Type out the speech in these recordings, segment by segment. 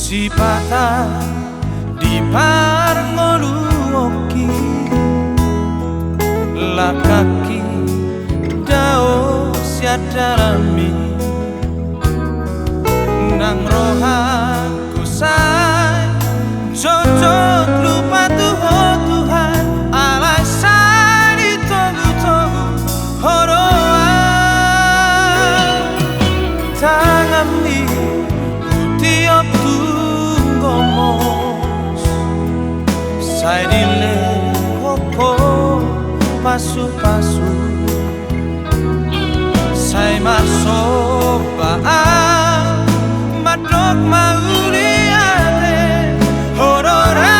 sipata di parngoluoki lakaki dao siadarami nang rohaku say cocok lupa Tuhan alasan ditunggu-tunggu horoan tangan di tiap tunggomos saya dile hoko pasu-pasu saya masuk baan madok mauliate horora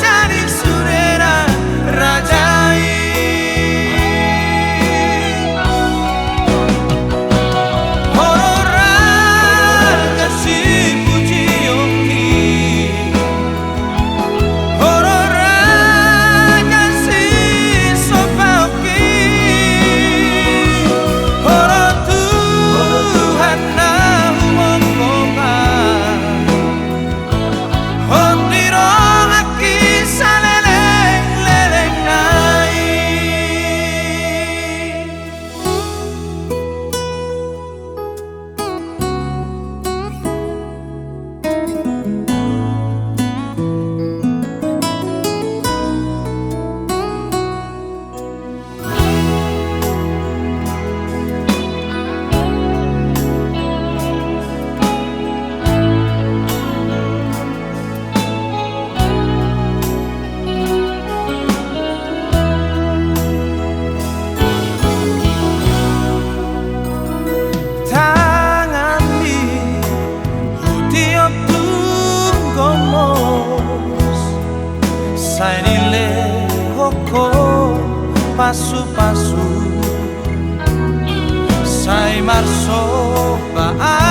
jadi surera rajai horora kasih puji oki horora kasih sopa oki horo Tuhan nahu mongkoma hondiro haki saleleng-leleng nai tangan di tiap tunggomos saya nile hoko pasu-pasu saya marso baan